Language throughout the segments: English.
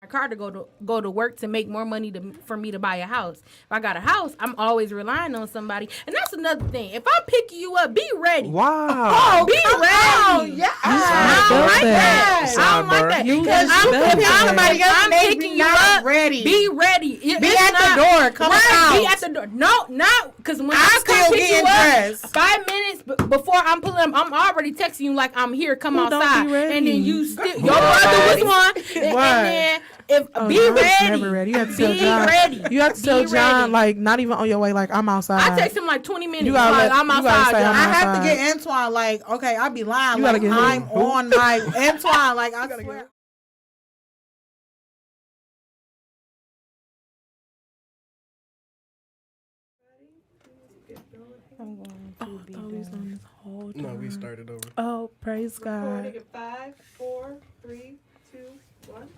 car to go to work to make more money for me to buy a house. If I got a house, I'm always relying on somebody. And that's another thing. If I'm picking you up, be ready. Wow. Be ready. Yeah. I don't like that. I don't like that. Because I'm picking you up. Ready. Be ready. Be at the door. Come out. Be at the door. No, not because when I'm I still come pick you getting dressed. up, 5 minutes before I'm pulling up, I'm already texting you like I'm here. Come outside. And then you still your brother was one. And then be ready. Never ready. You have to tell Be John. ready. You have to tell Be John, ready. like, not even on your way, like, I'm outside. I text him like 20 minutes. You gotta like, let- I'm you gotta outside. say John. I'm I have to outside. get Antoine, like, okay, I be lying. You Like, gotta get who? I'm Who? on my Antoine, like, I swear. No, we started over. Oh, praise God. 5, 4, 3, 2, 1.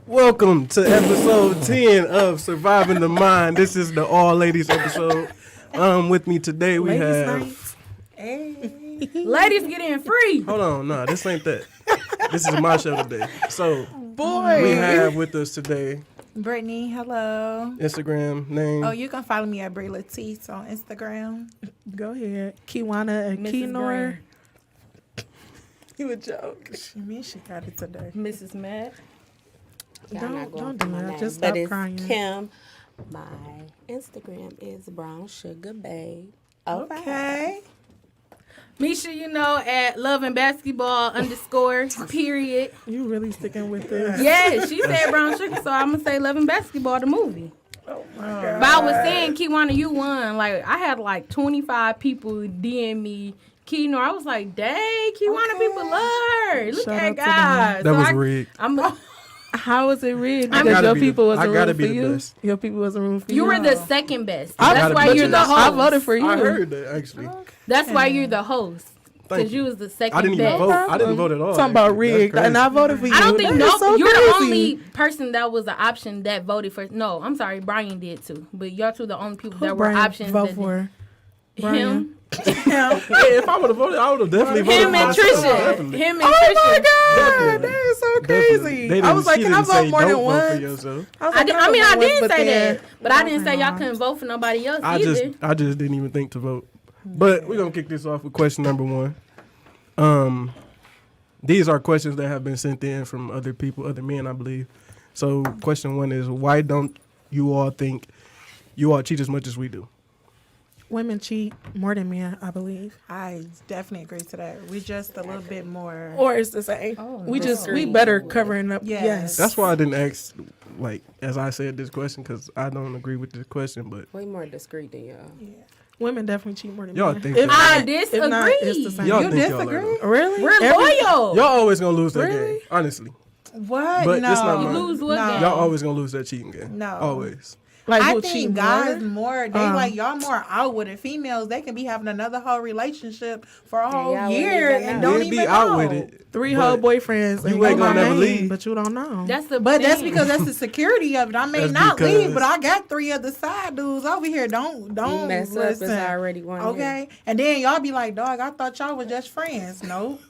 Welcome to episode 10 of Surviving the Mind. This is the all ladies episode. With me today we Ladies' have. night. Hey. Ladies get in free. Hold on, no, this ain't that. This is my show today. So Boy. we have with us today Brittany, hello. Instagram name. Oh, you can follow me at Brie Latisse on Instagram. Go ahead. Kiwana and Mrs. Kenor. Green. You a joke. She means she got it today. Mrs. Matt. Don't do that. Just But stop it's crying. Kim. My Instagram is Brown Sugar Babe. Okay. Misha, you know, at Love and Basketball _ period. You really sticking with this? Yeah, she said Brown Sugar, so I'm going to say Love and Basketball, the movie. Oh, my God. But I was saying, Kiwana, you won. Like, I had like 25 people DM me. Kenor, I was like, dang, Kiwana, people love her. Look Shout at out to God. That was rigged. How was it rigged? I Because gotta your be the- people I wasn't gotta rooting be for the you? best. Your people wasn't rooting for you? You were the second best. I That's gotta why be you're the the best. host. I voted for you. I heard that actually. That's why you're the host. Thank Because you was the second I didn't even best. vote. I didn't vote at all. Talking about actually. That's rigged. crazy. And I voted for you. I don't think That is so you're the crazy. only person that was the option that voted for. No, I'm sorry, Brian did too. But y'all two the only people Who that were Brian options. vote that for? did. Brian? Him, Yeah, if I would have voted, I would have definitely voted him for and myself. Trisha, Definitely. him and Oh Trisha. my God, Definitely. that is so Definitely. crazy. They I was like, she can I didn't vote say more don't than vote for once? yourself. I, was I like, did. can I mean, I vote once, did but say then- that, but I didn't say y'all couldn't vote for nobody else I either. just didn't even think to vote. But we're gonna kick this off with question number 1. These are questions that have been sent in from other people, other men, I believe. So question 1 is, why don't you all think you all cheat as much as we do? Women cheat more than men, I believe. I definitely agree to that. We just a little bit more. Or it's the same. Oh, we better covering up. Yes. Yes. That's why I didn't ask, like, as I said this question, because I don't agree with this question. But Way more discreet than y'all. Women definitely cheat more than Y'all men. think If so. I not- if not, it's the disagree. same. y'all You think y'all are, disagree? though. Really? We're Every- loyal. Y'all always gonna lose that Really? game, honestly. What? But no. it's not mine. Lose what No. game? Y'all always gonna lose that cheating game. No. Always. Like, I who think cheat guys more? more, they like y'all more out with it. Females, they can be having another whole relationship for a whole y'all year wouldn't even and know. don't We'd even be out know. with it. 3 but whole boyfriends. you and ain't know gonna my never name, leave. But you don't know. That's the But that's thing. because that's the security of it. I may That's not because- leave, but I got 3 other side dudes over here. Don't You mess up, it's listen. already one. Okay, and then y'all be like, dog, I thought y'all was just friends. Nope.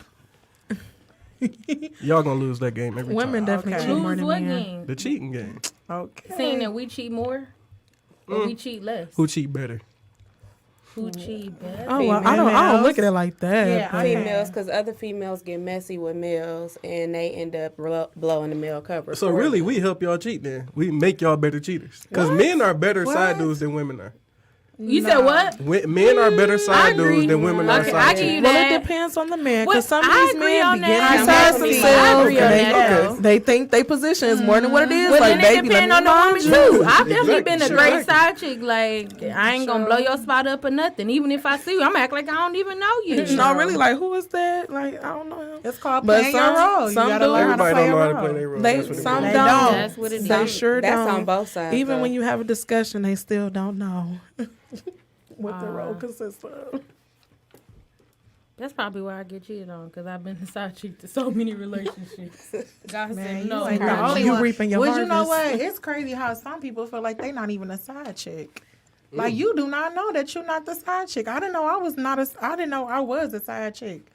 Y'all gonna lose that game every Women time. definitely Okay. cheat more Lose than what men. game? The cheating game. Okay. Saying that we cheat more or we cheat less? Who cheat better? Who cheat better? Oh well, I don't Females. look at it like that. Yeah, but- Females, because other females get messy with males and they end up blowing the male cover. So for really, them. we help y'all cheat then. We make y'all better cheaters. Because men are better side What? dudes than women are. You said what? Men are better side agree. dudes than women are Okay, side I dudes. give you Well, that. it depends on the man. Well, Because some of I these agree men on be that. getting I outside agree themselves. on that, and they think they position is more than what it is. Well, like, then it baby, depends let on me the woman mind you. too. I've definitely Exactly. been a Sure. great side chick. Like, I ain't gonna blow your spot up or nothing. Even if I see you, I'm gonna act like I don't even know you. No, really, like, who is that? Like, I don't know him. It's called But playing some- your role. You some gotta do. learn how to Everybody play don't know a how to role. play their role. They That's what it some is. They don't. don't. That's what it They is. sure That's don't. on both sides. Even though. when you have a discussion, they still don't know what the role consists of. That's probably why I get cheated on, because I've been a side chick to so many relationships. God Man, said you no. ain't the Girl, only you one. reaping your Well, you know harvest. what? It's crazy how some people feel like they not even a side chick. Like you do not know that you're not the side chick. I didn't know I was a side chick.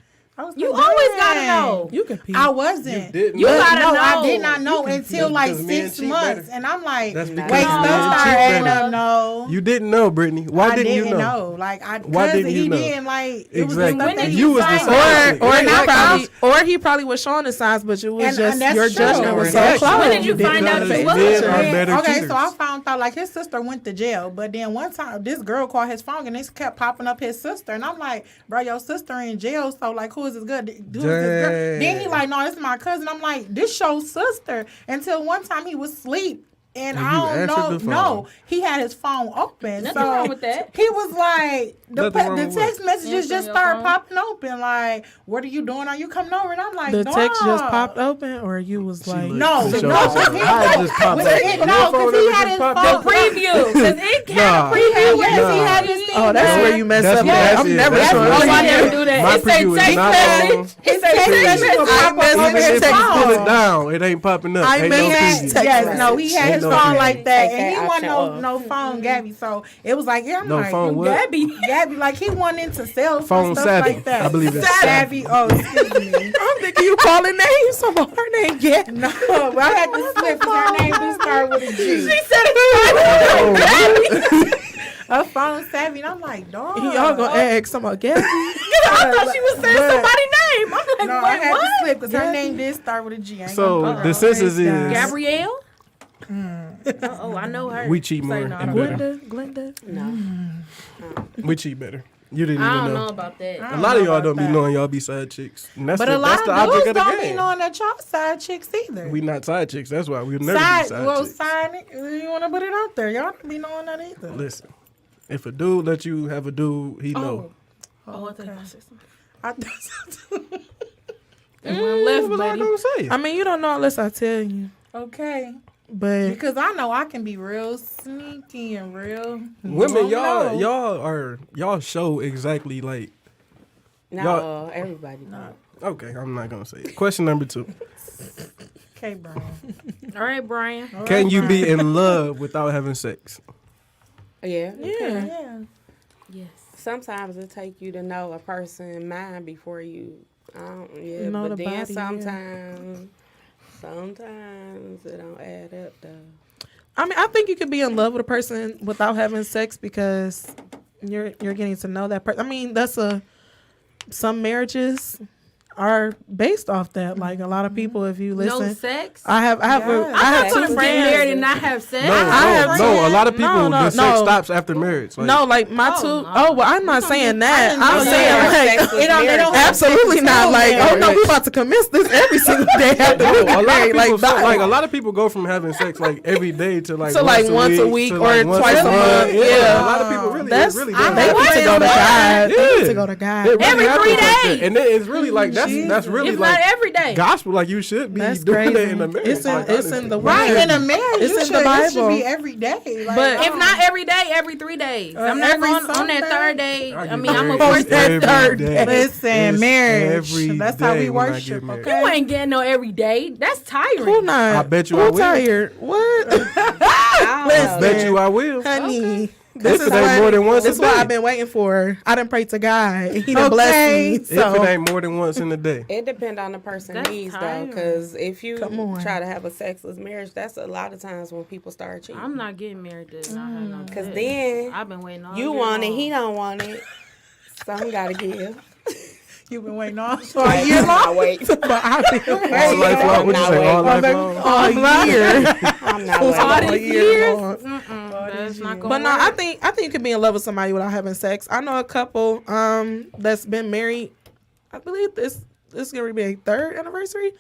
You always gotta know. You can pee. I wasn't. didn't. You gotta no, know. I did not know until like because men 6 cheat months, better. and I'm like, That's wait, because stuff men started cheat adding better. up. No, You didn't know, Brittany. Why I didn't you didn't know? Like, Why because didn't you he know? didn't like it was Exactly. the stuff that he You was signed. the or Exactly. he probably was showing the signs, but it was And just that's your true. judgment was so Exactly. close. When did you find out Because he was? men are Yeah, better okay, cheaters. so I found out like his sister went to jail, but then one time this girl called his phone and they kept popping up his sister, and I'm like, bro, your sister in jail, so like, who is this good? Who is this girl? Then he like, no, this is my cousin. I'm like, this your sister. Until one time he was asleep. And And I you don't answered know. the phone. No, he had his phone open. Nothing so wrong with that. He was like, Nothing wrong the with text messages Answering just your started phone. popping open. Like, what are you doing? Are you coming over? And I'm like, The text just "Dawg." popped open, or you was like, looked- No, She no, showed us. because he I just popped was- up. no, Your 'cause phone he ever had just his popped phone. up? The preview, because it had Nah. a preview. Yes, he Nah. had his thing. oh, that's there. where you messed That's up. what- at. that's I'm it. never That's showing what Oh, it I is. never do that. My It say preview is text not message. on. It say Text text message will message. pop up messed over up. his Even if you pull it phone. down, it ain't popping up. I Ain't made no that preview. text Yes, message. no, he had Ain't his no phone preview. like that, Take and that he wasn't option no phone Gabby. So it was like, yeah, I'm No like, phone what? Gabby, like he wanted into sales Phone and stuff savvy. like that. I believe it's savvy. Oh, excuse me. I'm thinking you calling names. So her name, yeah. No, but I had to slip because her name do start with a G. She said it. A phone savvy, and I'm like, dog. Y'all gonna ask somebody, Gabby? I thought she was saying somebody's name. I'm like, No, I wait, had to what? slip because her name did start with a G. I ain't So gonna- the census is Gabrielle? Oh, I know her. we cheat more Say no, and I better. Glenda? No. We cheat better. You didn't I even don't know. know about that. I A don't lot of know y'all about don't be that. knowing y'all be side chicks. And that's But the, a lot that's of the object dudes of the don't be game. knowing that y'all side chicks either. We not side chicks. That's why we'll never be side, side well, chicks. side, you want to put it out there. Y'all don't be knowing that either. Listen, if a dude let you have a dude, he know. Oh, I thought you said something. I thought And one left, What was I buddy. gonna say? I mean, you don't know unless I tell you. okay. But Because I know I can be real sneaky and real. Women, You don't y'all know. y'all show exactly like. No, Y'all- everybody know. Okay, I'm not gonna say it. Question number 2: Okay, Brian. All right, Brian. Can you be in love without having sex? Yeah. yeah, Yeah. Yes. Sometimes it take you to know a person's mind before you. Know But the then body, yeah. sometimes it don't add up though. I mean, I think you could be in love with a person without having sex because you're getting to know that person. I mean, some marriages are based off that. Like a lot of people, if you listen, No sex? I have Yes. two Gonna get friends. married and not have sex? No, have no, a lot of people No, the sex no. stops after marriage. Like, No, like my Oh, two. no. Oh, well, I'm not saying that. I'm know saying that. like. Sex with It don't- they don't marriage. have Absolutely sex not. until Like, oh no, marriage. we about to commence this every single day after No, we a get lot of married. people, Like, like a lot of people go from having sex like every day to like To, like, once a week to, or like, once twice a month. Yeah. a lot of people really, that's really I do they know that. need to go to God. They need Yeah. to go to It God. really Every happens 3 like that. days. And then it's really like that's really If like not every day. gospel. Like you should be That's doing crazy. that in a marriage. It's in- like, it's in honestly. the Right, Word. in a marriage, It's you in should, the it should Bible. be every day. Like, But- If not every day, every 3 days. I'm not every going on that Sunday. third day. I I get mean, I'm a married first. that every third day. Listen, It's marriage. every That's how day we when I worship, get married. You okay? ain't getting no every day. That's tiring. Who not? I bet you Who I will. tired? What? I don't know. Bet you I will. Honey. If it ain't more than once a This is what day. I've been waiting for. I done prayed to God. He done blessed me. Okay. So If it ain't more than once in a day. It depends on the person's That's needs tiring. though, because if you Come on. try to have a sexless marriage, that's a lot of times when people start cheating. I'm not getting married to not have no Because sex. then I've been waiting all you year want it, long. he don't want it. Some gotta give. You've been waiting all for a year long. I wait. but I've been All lifelong. What you say? All lifelong. all year. I'm not All waiting. these year years? long. That's not But going no, I think you could be in love with somebody without having sex. I know a couple that's been married. I believe this is gonna be a third anniversary,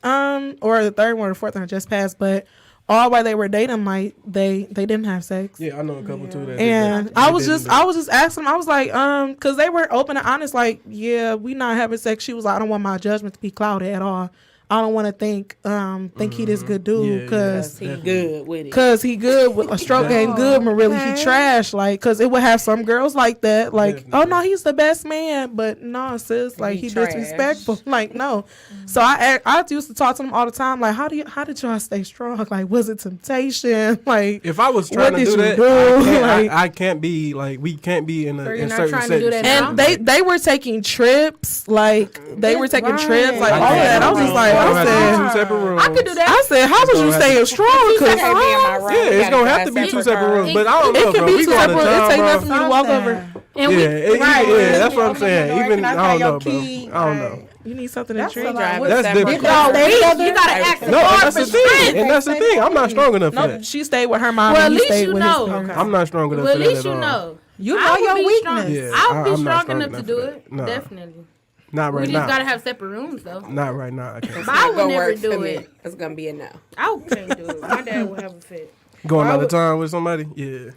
or the third one or fourth one just passed. But all while they were dating, like they didn't have sex. Yeah, I know a couple too. That And did that. I They was didn't just do it. I was just asking them. I was like, cause they were open and honest. Like, yeah, we not having sex. She was like, I don't want my judgment to be clouded at all. I don't want to think he this good dude because He good with it. Cause he good with a stroke game good, but really he trash. Like, cause it would have some girls like that. Like, oh no, he's the best man, but no, sis, like he trash. disrespectful. Like, no. So I used to talk to him all the time. Like, how did y'all stay strong? Like, was it temptation? Like, if I was trying to do that, I can't be like we can't be in you're not certain trying to do that setting. And they were taking trips, like they were taking trips, like all of that. I was just like, I said, I two separate rooms. I could do that. said, how was you staying strong? Cause it's gonna have to be two separate rooms. But I don't know, it can bro. be We two go out separate. of It town, take bro. nothing for me to walk over. And Yeah, that's what I'm saying. Even I don't know, bro. key, I don't know. You need something to That's drink. a lot. That's different. you gotta ask the No, Lord that's for the thing. strength. And that's the thing. I'm not strong enough for No, that. she stayed with her mom. Well, and at he least stayed you with know. his parents. I'm not strong enough Well, for at that least at you all. know. You I know would your be weakness. strong. Yeah, I would be I'm not strong enough to do for it. that. Nah. Definitely. Not We right just now. gotta have separate rooms though. Not right now. I can't. But I would Go never work for do me. it. It's gonna be a no. I couldn't do it. My dad would have a fit. Going out of time with somebody? Yeah.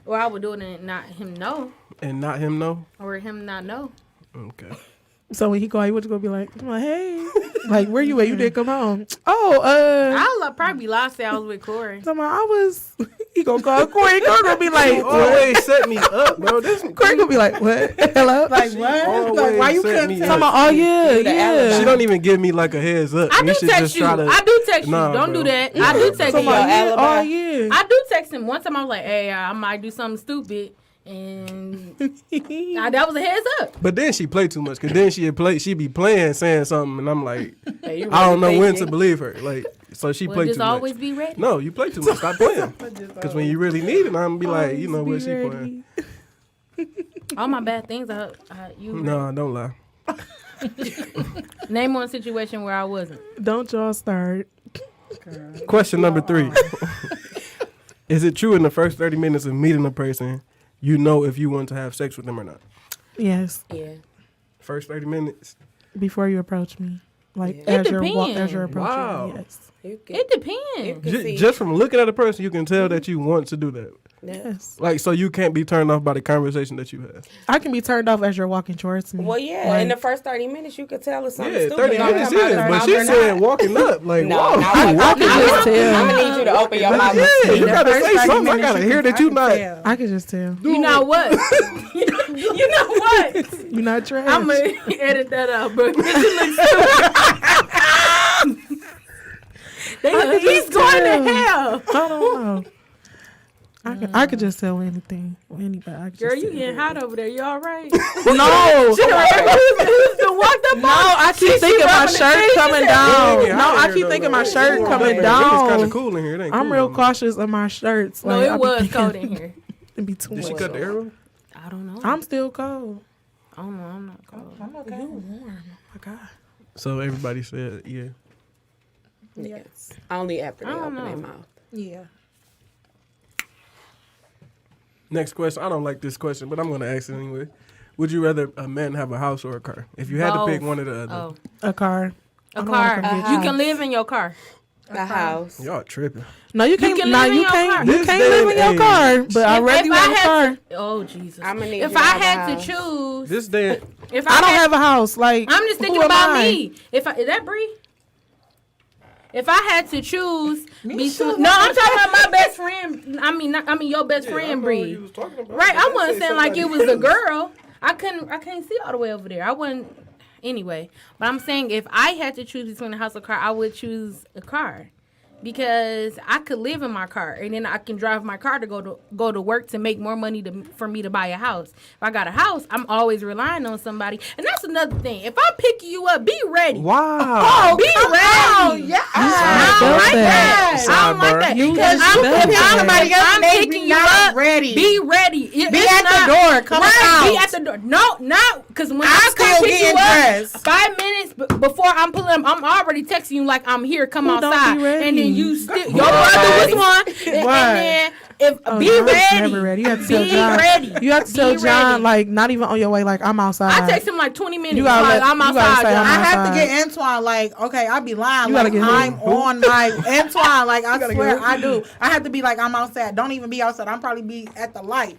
Or I would do it and not him know. And not him, no? Or him not know. Okay. So when he called, he was gonna be like, hey, like where you at? You didn't come home. Oh, I'll probably lie say I was with Corey. I was. He gonna call Corey. Corey gonna be like, You always set me up, bro. This Corey gonna be like, what? Hello? Like what? always Like why you set couldn't me tell up. I'm like, oh yeah, The yeah. She don't even give me like a heads up. I You do should text just you. try to. I do text you. Nah, Don't bro. do that. I do text So you. I'm like, yeah, alibi. oh yeah. I do text him. One time I was like, hey, I might do something stupid. And that was a heads up. But then she play too much. Cause then she be playing, saying something, and I'm like, Hey, you I don't know really when thinking? to believe her. Like, so she Well, play just too always much. be ready. No, you play too much. Stop playing. Cause when you really need it, I'm gonna be like, you know what she playing. All my bad things, you No, don't lie. name one situation where I wasn't. Don't y'all start. Question number 3. Is it true in the first 30 minutes of meeting a person, you know if you want to have sex with them or not? Yes, Yeah. First 30 minutes? before you approach me, like Yeah. as It you're depends. as you're approaching Wow. me. Yes, You can, It depends. you can see. Just from looking at a person, you can tell that you want to do that. Yeah. yes. Like, so you can't be turned off by the conversation that you have. I can be turned off as you're walking towards me. Well, yeah. Like, in the first 30 minutes, you could tell it's something Yeah, stupid. 30 gonna minutes come out is. of her But mouth she or said not. walking up. Like, No, whoa. not I walking can up. just tell. I'm gonna need you to open your mouth. Yeah, you gotta First say 30 something. I minutes, gotta you hear can- that you I not. can tell. I can just tell. You know what? You know what? You're not trash. I'm gonna edit that out, but you look stupid. He's going to hell. I don't know. I could just tell anything. Anybody. I could Girl, just you tell. getting hot over there. You all right? No. Who's the walked up? No, I keep thinking my shirt coming down. Yeah, No, I hear keep though, thinking bro. my shirt It's coming It's kind of down. cool in here. It ain't I'm cool real in here. cautious of my shirts. No, Like, it I be was thinking cold in here. It'd be too Did she much. cut the arrow? I don't know. I'm still cold. I don't know. I'm not cold. I'm okay. You warm. Oh my God. So everybody said, yeah. Yes. Only after they I don't open their know. mouth. Yeah. Next question. I don't like this question, but I'm going to ask it anyway. Would you rather a man have a house or a car? If you had to pick Both. one or the other. Oh, A car. a I don't car. wanna come You get can live in your car. A house. Y'all tripping. No, you can't. can No, live in you your can't. car. You This can't day live in and your age. car. But I rather you have a car. Oh Jesus! I'm gonna need if you to I have a had to house. choose, This day, if I don't had- have a house. Like I'm just thinking who am about I? me. If I, is that Bree? If I had to choose, Me too. no, I'm talking about my best friend. I mean your best friend, Bree. Right? I wasn't saying like it was a girl. I can't see all the way over there. I wouldn't. Anyway, but I'm saying if I had to choose between a house or car, I would choose a car. Because I could live in my car and then I can drive my car to go to work to make more money for me to buy a house. If I got a house, I'm always relying on somebody. And that's another thing. If I'm picking you up, be ready. wow. Oh, be ready. Yeah. I don't like that. I don't like Sidebar. that. You Because just felt that. Somebody else I'm may picking be you not up. ready. Be ready. Be at the door. Come out. Be at the door. No, not because when I'm I still come pick you getting up, dressed. 5 minutes before I'm pulling up, I'm already texting you like I'm here. Come Who don't outside, be ready? and then you still your brother was one, and then if be John's ready, Never ready. You have to tell be John. ready. You have to Be tell John ready. like not even on your way. Like I'm outside. I text him like 20 minutes. You gotta like, let- I'm you gotta outside. say John. I'm I have to outside. get Antoine like, okay, I be lying. You gotta Like get who? I'm on my Antoine. Like I gotta swear get who? I do. I have to be like I'm outside. Don't even be outside. I'm probably be at the light.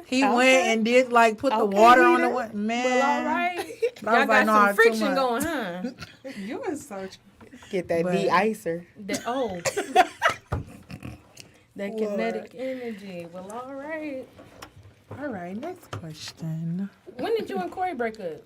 Okay. He went and did like put the water on the one. Man. Well, all right. I Y'all was got like, nah, some too friction much. going, huh? You is so. Get that But- de-icer. That kinetic energy. Well, all right. All right, next question. When did you and Corey break up?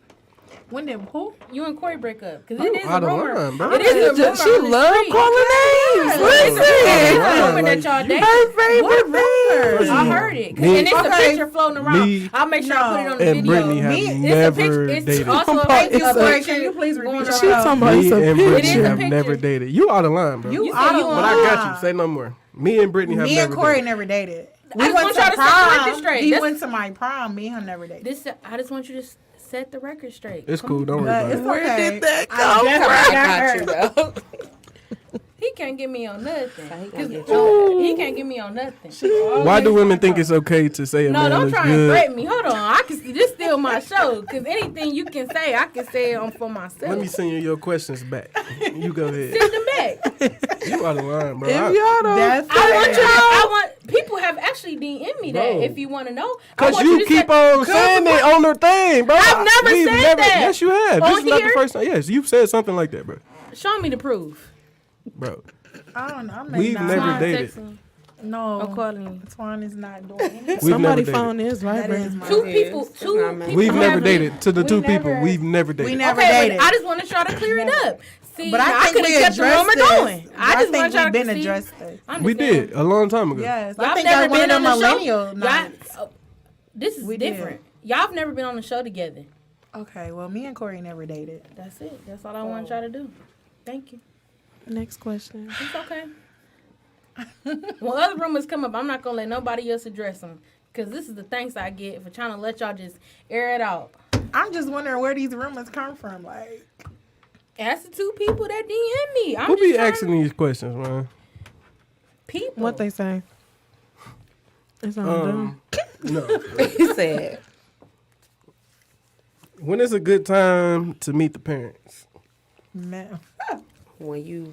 When did who? You and Corey break up? Because it is a Out of rumor. line, bro. It is a rumor. She on the love street. calling names. It's Listen. a rumor that y'all dated. Her favorite thing. I heard it. 'Cause- Me- and it's a Okay. picture floating around. Me I'll make sure I put it on the And video. Brittany have It's a never picture. dated. It's also a Thank you, picture. Corey. Can you please repeat going your She around. talking about it's Me a and It Brittany is a have picture. never dated. You out of line, bro. You You said out you of want- But I line. got you. Say no more. Me and Brittany have Me never and Corey dated. never dated. I We just went want to y'all to set the record prom. straight. He That's- went to my prom. Me and him never dated. I just want you to set the record straight. It's cool. Don't worry But about it's it. Where okay. did that I come just from? I got got hurt. you, though. He can't get me on nothing. He 'Cause can't get you. he can't get me on nothing. Why do women think it's okay to say a No, man don't looks try and good? threaten me. Hold on. I can see this still my show. Cause anything you can say, I can say it on for myself. Let me send you your questions back. You go ahead. Send them back. You out of line, bro. If y'all don't, That's I want you to, fair. I want people have actually DM'd me that Bro. if you want to know. I Cause want you to keep say- on saying it on their thing, bro. I've never We've said that. Yes, you have. On This is not the here? first time. Yes, you've said something like that, bro. Show me the proof. Bro, I don't know. I'm We've not- never Twan, dated. text me. No. I'm calling you. Twan is not doing it. we've never somebody dated. phone is That is vibrating. my Two It people. is. It's Two not me. people. We've never have- dated. To the we two never- people, we've never dated. We never Okay, dated. but I just want to try to clear it up. See, But I I think could we have kept the addressed rumor this. going. I just think want y'all we've been to see. addressed this. I We understand. did a long time ago. Yes. Y'all I think never that's one been of on the the show. millennial nights. This is We did. different. Y'all have never been on the show together. Okay, well, me and Corey never dated. That's it. That's all I want y'all to do. Thank you. Next question. It's okay. When other rumors come up, I'm not gonna let nobody else address them because this is the thanks I get for trying to let y'all just air it out. I'm just wondering where these rumors come from. Like, Ask the two people that DM me. I'm Who just be trying- asking these questions, man? people. What they say? It's on them. No. He said, When is a good time to meet the parents? man. when you...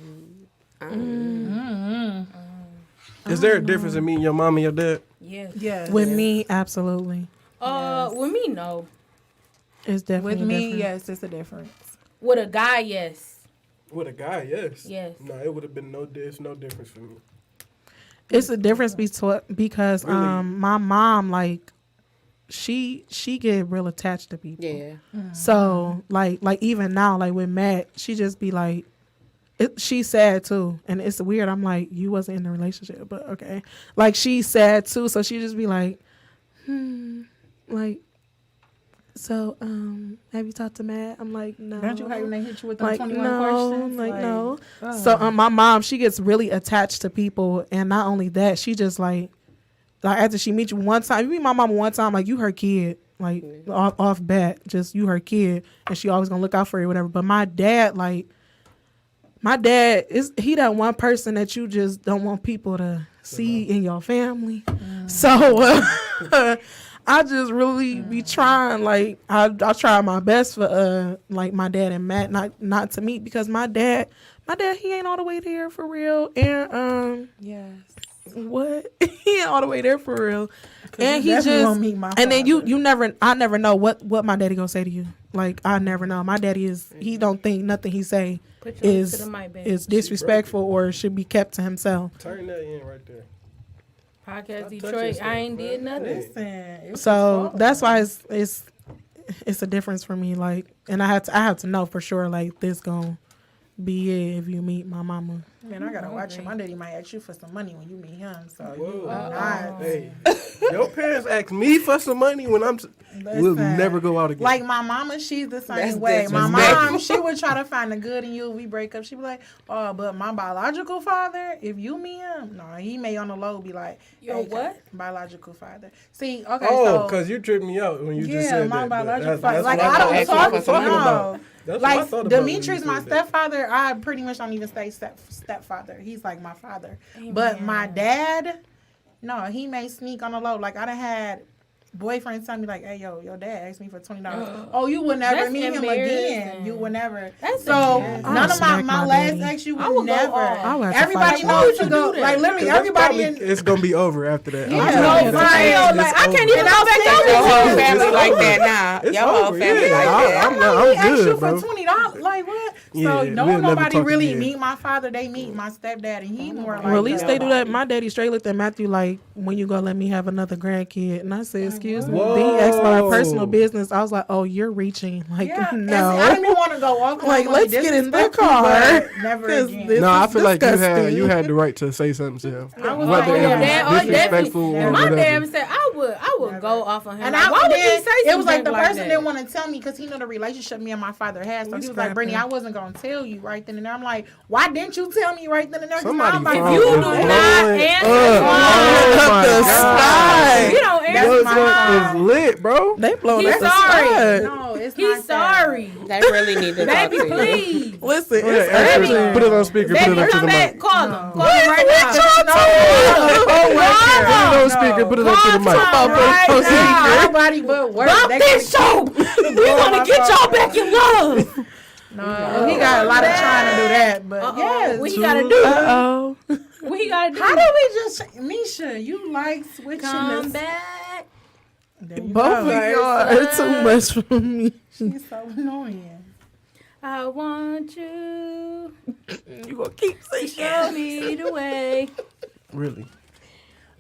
Is there a difference in meeting your mom and your dad? Yes. Yes. With me, absolutely. With me, no. It's definitely With me, different. yes, it's a difference. With a guy, yes. With a guy, yes. Yes. No, it would have been no difference for me. It's a difference because Really? my mom, like, she get real attached to people. Yeah. So like even now, like with Matt, she just be like, she's sad too, and it's weird. I'm like, you wasn't in the relationship, but okay. Like she's sad too, so she just be like, like, so have you talked to Matt? I'm like, no. Don't you hate when they hit you with the Like 21 no, questions? like no. oh. So my mom, she gets really attached to people, and not only that, she just like after she meets you one time, you meet my mom one time, like you her kid, like off bat, just you her kid, and she always gonna look out for you, whatever. But my dad is he that one person that you just don't want people to see in your family. So I just really be trying, like I try my best for like my dad and Matt not to meet, because my dad he ain't all the way there for real, and yes. what he ain't all the way there for real, and you he definitely just won't meet my and then father. I never know what my daddy gonna say to you. Like I never know. My daddy he don't think nothing he say Put your lips is to the mic, baby. is disrespectful or should be kept to himself. Turn that in right there. Podcast Stop Detroit. touching I ain't stuff, did man. nothing. Listen, it's So his that's fault. why it's a difference for me. Like, and I have to know for sure. Like this gonna be it if you meet my mama. Man, I gotta watch him. My daddy might ask you for some money when you meet him. So you Whoa. will not. Hey, your parents ask me for some money when we'll Listen. never go out again. Like my mama, she's the same That's way. My disrespectful. mom, she would try to find the good in you. We break up. She'd be like, "Oh, but my biological father, if you meet him, no, he may on the low be like, Your hey, what? biological father? See, okay, oh, so because you tripped me out when you just yeah, said my that. biological That's father. what Like I I thought- don't that's what talk I was to talking him. about. That's what I Like thought about when you Demetrius, said my that. stepfather, I pretty much don't even say stepfather. He's like my father. But my dad, no, he may sneak on the low. Like I done had boyfriends tell me like, "Hey, yo, your dad asked me for $20. Oh, you would never That's meet him embarrassing. again. You would never." That's So embarrassing. none of my Smack my last daddy. ex, you I would would go never. off. I would have to Everybody fight. knows to you go. do that? Like literally, That's everybody probably- in. it's gonna be over after that. Yeah, I'm no, telling you for that. real, It's like, I over. can't even And go I'm back saying over Your that. whole It's family like over. that now. It's Your whole over, family yeah. like that. I'm He asked you good, for bro. $20. Like what? So we'll don't never nobody talk really again. meet my father. They meet my stepdad, and he more like. Well, at least they do that. My daddy straight looked at Matthew like, when you gonna let me have another grandkid? And I said, excuse me. Then he asked my personal business. I was like, oh, you're reaching. Like, Yeah, and no. I didn't even want to go walk. Like, let's get in the car. Never 'Cause again. this No, I is feel like disgusting. you had the right to say something to him. I was Whether like, it yeah, was Dad, oh, disrespectful definitely. or My whatever. dad said I would go off on him. And Like, why would he then say it was like something the person that? didn't want to tell me because he knew the relationship me and my father had. So he was like, Brittany, I wasn't gonna tell you right then and there. I'm like, why didn't you tell me right then and there? 'Cause Somebody I'm like, phone You is do blowing not up. answer Oh my the God. sky. You don't That's answer Your my son phone. is lit, bro. They blowing He's up the sorry. spot. no, it's He's not that. sorry. They really need to talk Baby, to you. please. Listen, Go it's ahead, answer urgent. it. Put it on speaker. Put Baby, it up to come the back. mic. Call him. Call him right now. Put it on speaker. Put it up to the mic. Right Post now. Nobody but work. Bump They this show. We want to get y'all back in love. No, he got a lot of trying to do that, but yes. What he gotta do? Uh-oh. What he gotta do? How do we just, Misha? You like switching Come this? back? There you Both of go. y'all are too much for me. She's so annoying. I want you You gonna keep to saying show me the way. Really?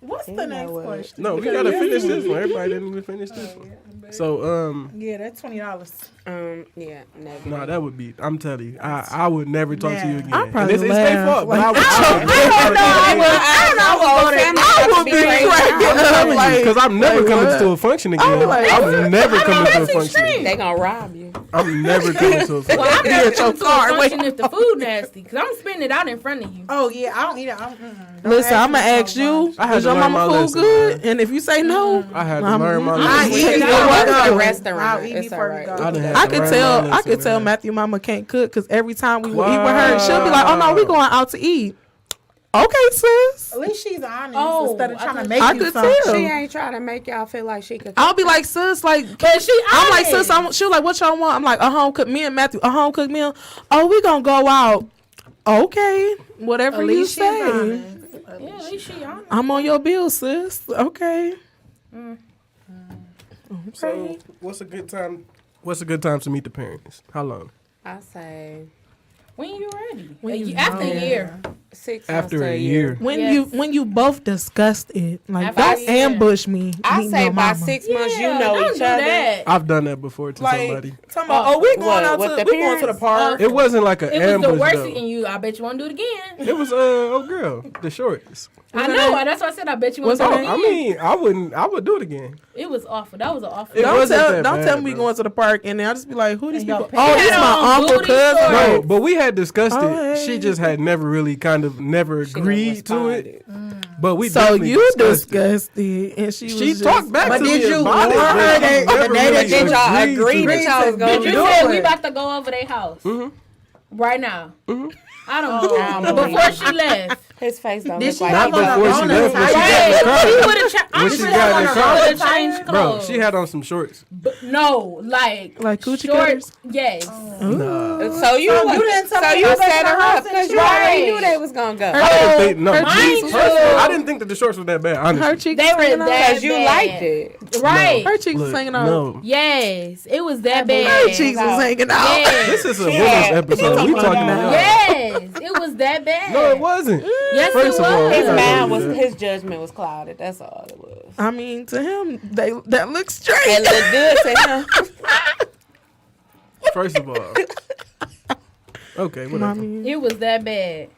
What's the next question? No, we gotta finish this one. Everybody didn't even finish this one. So, Yeah, that's $20. Yeah, never. nah, that would be. I'm telling you, I would never talk to you again. I'd probably And it's their laugh. fault, but Like, I would never I would be cracking up like, because I'm never like, coming what? to a function I again. was like, I'm never coming to a That's function. extreme. They gonna rob you. I'm never coming to a function. Well, I'm Be not at your coming to car, a function wait. if the food nasty, because I'm spitting it out in front of you. Oh, yeah, I don't eat it. Listen, I'm gonna ask you, I had is to your learn mama my food lesson, good? man. And if you say no, I had to learn my I lesson. eat it. You know I what? work at a a restaurant. I'll eat It's before we alright. go. I done had I to could learn tell. my I lesson, could tell man. Matthew mama can't cook because every time we would eat with her, she'll be like, "Oh no, we going out to eat." Okay, sis. At least she's honest Oh, instead of I trying to could- make I you could something. tell. She ain't trying to make y'all feel like she could. I'll be like, sis, like, But she I'm like, honest. sis, she was like, what y'all want? I'm like, a home cooked me and Matthew, a home cooked meal. Oh, we gonna go out. Okay, whatever At you least she's say. honest. Yeah, at least she honest. I'm on your bill, sis. Okay. So, what's a good time? What's a good time to meet the parents? How long? I say When you ready? When you After a year. 6 months After to a year. When Yes. when you both discussed it, like After don't a year. ambush me. I meeting say your by mama. 6 months you Yeah, know don't each do other. that. I've done that before to Like, somebody. talking about, oh, we going What, out with to the we going to the parents? park. It wasn't like an It was ambush the worst, though. and you. I bet you won't do it again. It was old girl, the shorts. I know. That's why I said I bet you won't What's do her it name? again. I mean, I wouldn't. I would do it again. It was awful. That was an awful. It Don't wasn't tell, that don't bad, tell me we bro. going to the park and then I'll just be like, who these And your people? Oh, this parents my on uncle, booty cousin. shorts. No, Right. but we had discussed Oh, it. hey. She just had never really kind of never She agreed to never it. But we So definitely you discussed it. discussed it, and she She was talked back But to did me you about it, warn her but that she never the day that really Did y'all agreed agree to that it. y'all was gonna Did you do say it? we about to go over their house right now? I don't Oh. know. Before she left. His face don't Did look she like Not have on a before she bonus left, when she tie? got in the car. She would have changed. I'm When she sure got in the she car. would have changed Bro, clothes. she had on some shorts. No, like coochie short. cutters? Yes. So you didn't tell so me you about set your her house up because and you already shit. knew they was gonna go. I didn't think no. Mine too. I didn't think that the shorts was that bad. her Honestly, cheeks They were hanging out. that Because you bad. liked it. Right. Her cheeks was Look, hanging out. no. Yes. It was that Her bad. cheeks was hanging out. Yes. This is a women's episode. We talking about. Yes. It was that bad. No, it wasn't. Yes, First it of all, was. His Yeah. mind was his judgment was clouded. That's all it was. I mean, to him, that looks straight. It looked good to him. First of all. Okay, I whatever. mean, It was that bad.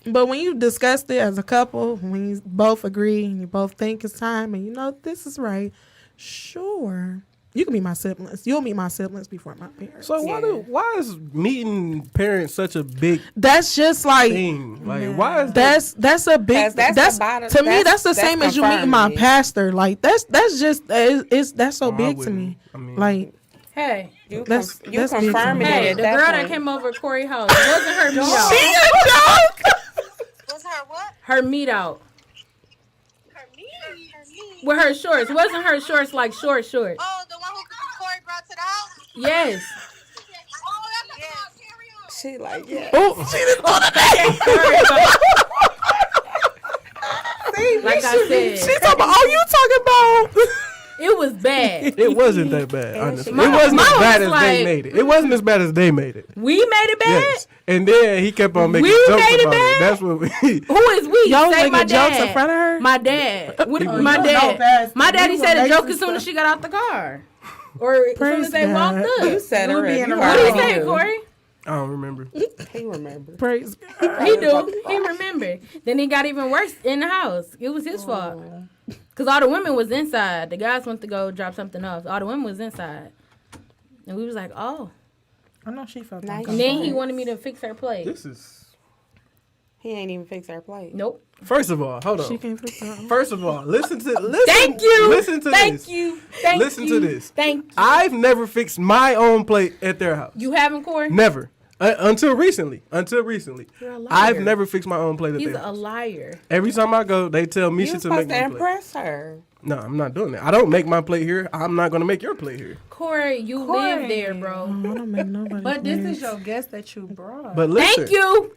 but when you discussed it as a couple, when you both agree and you both think it's time, and you know this is right, sure, you can meet my siblings. You'll meet my siblings before my parents. So why is meeting parents such a big That's just like thing? Like why is that? that's a big 'Cause that's that's the bottom- to me that's that's the same as you meeting my confirming it. pastor. Like that's just it's that's so I big to wouldn't. me. I mean, Like Hey. You That's big to confirming me. it Hey, at the that girl point. that came over Corey house wasn't her meet out. she a joke. Was her what? Her meet out Her me? with her shorts. Wasn't her shorts like short? Oh, the one who Corey brought to the house? Yes. Oh, that's yes. She like, yeah. Oh, she didn't know the name. Like I said. She talking about, oh, you talking about It was bad. It wasn't that bad, honestly. My- It wasn't mine as bad was as like- they made it. It wasn't as bad as they made it. We made it bad. Yes. And then he kept on making We jokes made it about bad? it. That's what we. Who is we? Y'all Say making my jokes dad. in front of her? My dad. What, You my don't know dad. best. My daddy You said a were joke racist as soon as stuff. she got out the car. Or as soon Praise as they walked God. up. You set You her be up. in You a What did he already say, knew. Corey? I don't remember. He remember. Praise God. He do. He remembered. Then it got even worse in the house. It was his fault. Because all the women was inside. The guys went to go drop something off. All the women was inside. And we was like, oh. I know she felt Nice. And then he wanted me to fix her plate. This is. He ain't even fix our plate. Nope. First of all, hold on. She can't fix her. First of all, listen. Thank you. Listen to Thank this. you. Thank Listen you. to this. Thank you. I've never fixed my own plate at their house. You haven't, Corey? Never. Until recently. You're a liar. I've never fixed my own plate at He's their a house. liar. Every time I go, they tell You Misha was to make supposed to my plate. impress her. No, I'm not doing that. I don't make my plate here. I'm not going to make your plate here. Corey, you live there, bro. I don't make nobody. But this mad. is your guest that you brought. But listen. Thank you.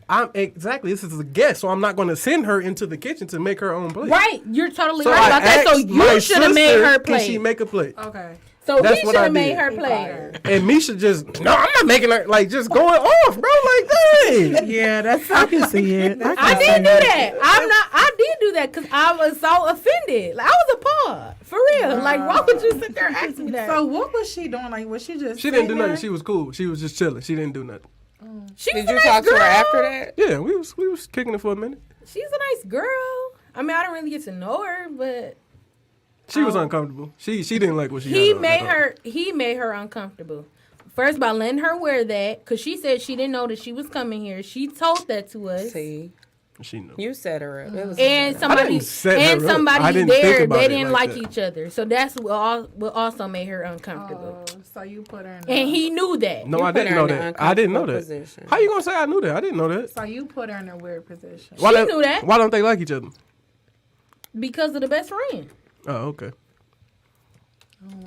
This is a guest, so I'm not going to send her into the kitchen to make her own plate. Right. You're totally So right I about that. So asked my you should have made sister, her Can she plate. make a plate? Okay. So That's he what should I have made did. her plate. And Misha just, no, I'm not making her, like, just going off, bro. Like, dang. Yeah, that's I can see it. I did do that. I did do that because I was so offended. Like, I was appalled. For real. Like, why would you sit there and ask me that? So what was she doing? Like, was she just? She didn't do sitting nothing. there? She was cool. She was just chilling. She didn't do nothing. She's Did a you nice talk to her girl. after that? Yeah, we was kicking it for a minute. She's a nice girl. I mean, I didn't really get to know her, but She was uncomfortable. She didn't like what she he had on made at all. he made her uncomfortable. First by letting her wear that, because she said she didn't know that she was coming here. She told that to us. See, She knew. you set her up. It was And I somebody didn't set her up. I somebody didn't there, think about they it didn't like like that. each other. So that's what also made her uncomfortable. Oh, so you put her in. And he knew that. No, You I put didn't her know in an that. I didn't know that. uncomfortable position. How you gonna say I knew that? I didn't know that. So you put her in a weird position. Why She don't- knew that. Why don't they like each other? Because of the best friend. Oh, okay.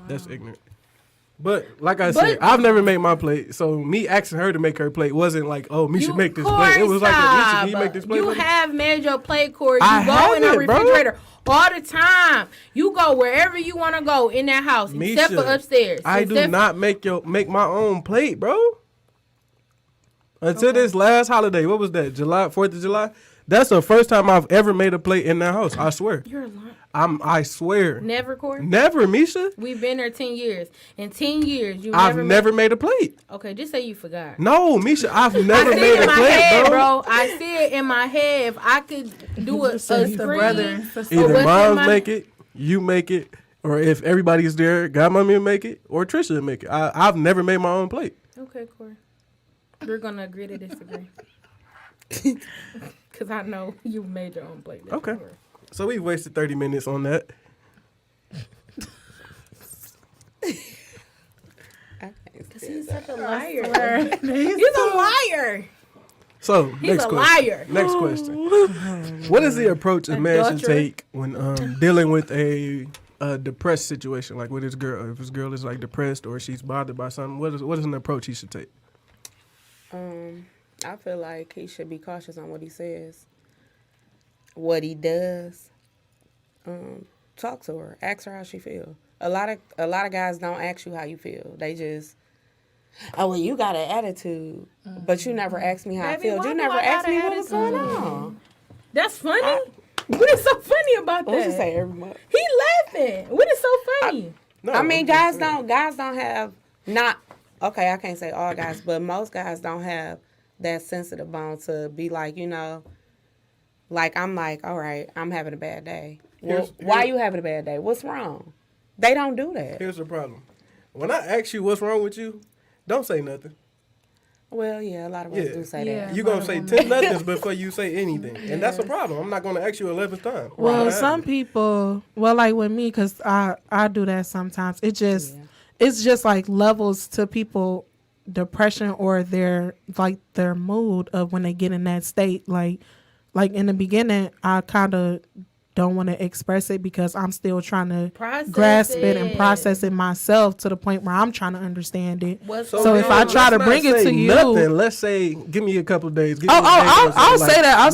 That's ignorant. But like I said, But- I've never made my plate, so me asking her to make her plate wasn't like, oh, me should make this Corey, plate. It was like, Misha, can you stop. make this plate? You for me? have made your plate, Corey. You I go in the haven't, bro. refrigerator all the time. You go wherever you want to go in that house, except Misha, for upstairs. I do Except- not make my own plate, bro. Until this last holiday, what was that? 4th of July. That's the first time I've ever made a plate in that house. I swear. You're lying. I swear. Never, Corey. Never, Misha. We've been there 10 years. In 10 years, you I've never never made a plate. Okay, just say you forgot. No, Misha, I've I never see made it in a my plate, head, bro. I see it in my head. If I could do a screen, brother and sister. or Either what's in moms my- make it, you make it, or if everybody's there, Godmommy will make it, or Trisha will make it. I've never made my own plate. Okay, Corey. We're going to agree to disagree. Because I know you made your own plate. That's Okay. Corey. So we wasted 30 minutes on that. Because he's such a liar. He's He's a liar. So He's next a question. liar. Next question. What is the approach a man should Adulterer. take when dealing with a depressed situation, like with his girl? If his girl is like depressed or she's bothered by something, what is an approach he should take? I feel like he should be cautious on what he says, what he does. Talk to her, ask her how she feel. A lot of guys don't ask you how you feel. They just, oh well, you got an attitude, but you never ask me how I Baby, feel. why You do never I ask got me an what was going on. That's funny. What is so funny about What that? you say every month? He laughing. What is so funny? No, I mean, I'm just guys don't have not okay. I can't say all guys, but most guys don't have that sensitive bone to be like, like I'm like, all right, I'm having a bad day. Well, why you having a bad day? What's wrong? They don't do that. Here's the problem. When I ask you what's wrong with you, don't say nothing. Well, yeah, a lot of us do say Yeah. that. You're going to say 10 nothings before you say anything. And that's a problem. I'm not going to ask you 11th time. Well, Right. some people, like with me, because I do that sometimes. It's just like levels to people depression or their mood of when they get in that state. Like in the beginning, I kind of don't want to express it because I'm still trying to grasp it and process it myself to the point where I'm trying to understand it. So if I try to bring it to you, nothing, let's say, give me a couple of days. Give me a day or I'll something, say that. I'll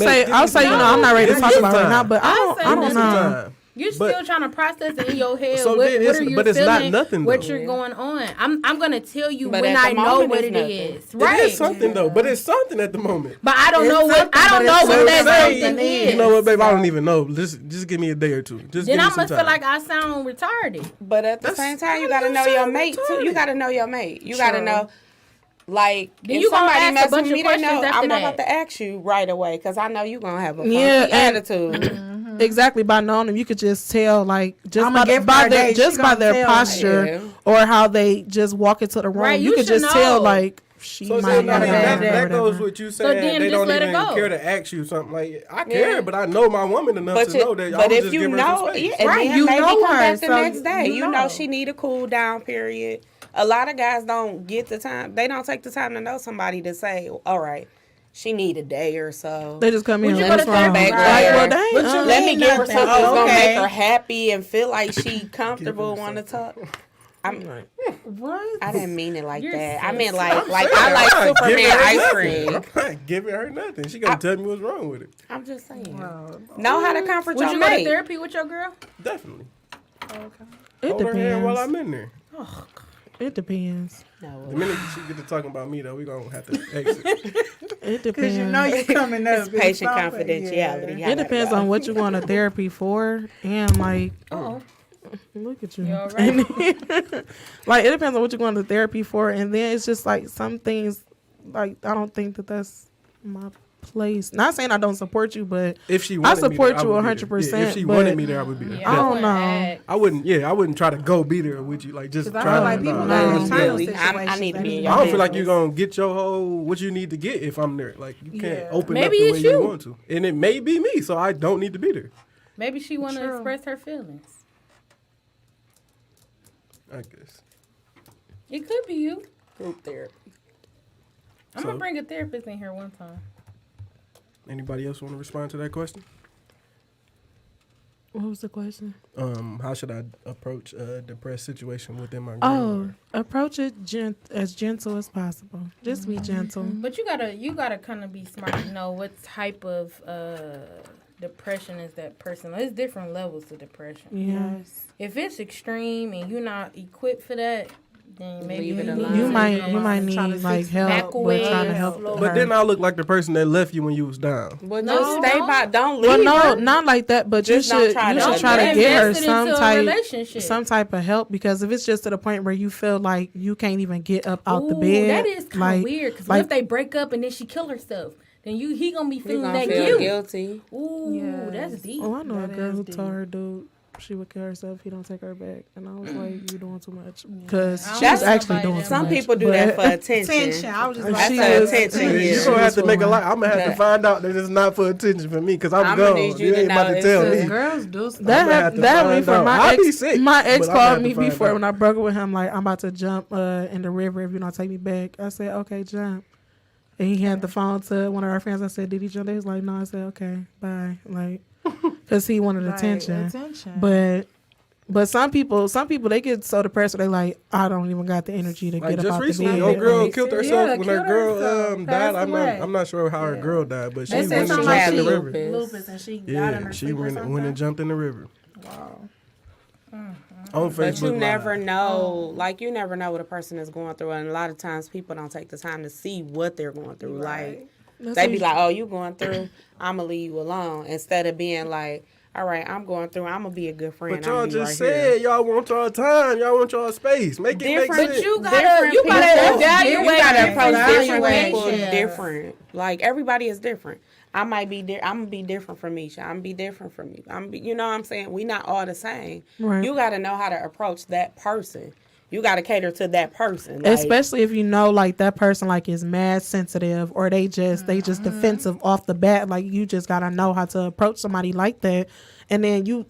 say, give me I'm not ready to some talk about it time. right now, but I I'll say don't this. know. You're still trying to process it in your head. So what then are you but it's not feeling, nothing, what though. you're going on. I'm gonna tell you But when at I the know moment, what it's it nothing. is. It Right. is something though, but it's something at the moment. But I don't It's know what something, I don't but know it's what something. that Say, something is. You know what, babe? I don't even know. Just give me a day or two. Just Then give I me some must time. feel like I sound retarded. But at the That's same time, you kinda gotta know your so mate too. You retarded. gotta know your mate. You gotta know, like, Then if you gonna somebody ask a mess bunch with of me, they know questions after I'm not that. about to ask you right away because I know you gonna have a funky Yeah, and- attitude. Exactly, by knowing them, you could just tell, like, just I'ma give by her a their day, just she by gonna their tell, posture yeah. or how they just walk into the room. Right, you you could should just tell, know. like, she So might then, not gotta have have that, that goes whatever. with you So saying then they just don't let it even go. care to ask you something. Like, I care, Yeah. but I know my woman enough to know that I but would if just you give her some know, space. yeah, and Right, then you maybe know come her, back the so next day. you You know know. she need a cool down period. A lot of guys don't get the time. They don't take the time to know somebody to say, all right, she need a day or so. They just come in. Would you and go to what's wrong? therapy? Like, Right. well, dang, But you Let me give her nothing. something that's gonna Okay. make her happy and feel like she comfortable, want to talk. What? I didn't mean it like You're that. I so mean I'm like saying, I I'm like not giving Superman her ice nothing. cream. I'm not giving her nothing. She gonna tell me what's wrong with it. I'm just saying. Know how to comfort Would your you go to mate. therapy with your girl? Definitely. it Hold her hand while depends. I'm in there. It depends. The No. minute she get to talking about me, though, we gonna have to exit. It Because depends. you know you're coming up. It's patient confidentiality. It depends on what you going to therapy for, and like, Oh, look at you. you all right? Like, it depends on what you're going to therapy for, and then it's just like some things, like, I don't think that that's my place. Not saying I don't support you, but If she wanted support me there, you I would be there. 100%, Yeah, if she but- wanted me there, I would be there. Yeah, I don't wouldn't know. ask. I wouldn't try to go be there with you. Like, just Because I try feel to. like people No. got No. internal Really, I need to be in situations. your I don't feel like business. you're gonna get your whole what you need to get if I'm there. Like, you can't Yeah. open Maybe up the way it's you you. want to, and it may be me, so I don't need to be there. Maybe she want to True. express her feelings. I guess. It could be you. Group therapy. I'm So- gonna bring a therapist in here one time. Anybody else want to respond to that question? what was the question? How should I approach a depressed situation within my girl? Oh, approach it as gentle as possible. Just be gentle. But you gotta kind of be smart to know what type of depression is that person. There's different levels of depression. Yeah. If it's extreme and you're not equipped for that, then maybe Leave it you alone. You need might need Trying to like fix help, back but away, trying to help slow. her. But then I look like the person that left you when you was down. Well, No, just stay don't. by. Don't leave. Well, no, her. not like that. But Just you don't should try to- try to Don't get her invest it some into a type relationship. of help, because if it's just to the point where you feel like you can't even get up out the Ooh, bed, that is kind of like, weird. Because like- what if they break up and then she kill herself? Then he gonna be You feeling gonna that feel guilt. guilty. Ooh, Yes. that's deep. Oh, I know That a girl is who deep. told her dude she would kill herself if he don't take her back, and I was like, "You doing too much," because I she's don't know actually nobody doing that too Some much. people do that for but- attention. Attention. I was just And like, she That's is- the attention. Yeah. You're Yeah. gonna have to She make a was lie. I'm gonna have to that- find out that it's not for attention for me because I'm I'ma gone. need you You to ain't know about to it's tell a- me. girls do stuff. That I'ma have to happened find for out. my I'll be ex. sick, My but ex I'ma have called to me find before out. when I broke up with him. Like, I'm about to jump in the river if you don't take me back. I said, okay, jump. And he had the phone to one of our friends. I said, did he jump? They was like, no. I said, okay, bye. Like, because he wanted Like, attention. But some people they get so depressed they like, I don't even got the energy to Like, get up just out the recently, bed. your girl Like, killed herself Yeah, when her killed girl herself, died. passed away. I'm not sure how her girl died, but she They went said and something jumped like in the she river. lupus and she got in Yeah, her she sleep or went something. and jumped in the river. Wow. On But Facebook you never Live. know, like you never know what a person is going through, and a lot of times people don't take the time to see what they're going through. Like they be like, "Oh, you going through? I'ma leave you alone," instead of being like, "All right, I'm going through. I'ma be a good friend." But y'all I'ma be just right here." said y'all want y'all time. Y'all want y'all space. Make it make Different- sense. But you Different gotta people- evaluate You gotta approach different situations. people different. Like everybody is different. I might be I'm gonna be different from Misha. I'm gonna be different from you. You know what I'm saying? We not all the same. Right. You gotta know how to approach that person. You gotta cater to that person. Like, especially if you know like that person like is mad sensitive, or they just defensive off the bat. Like, you just gotta know how to approach somebody like that. And then you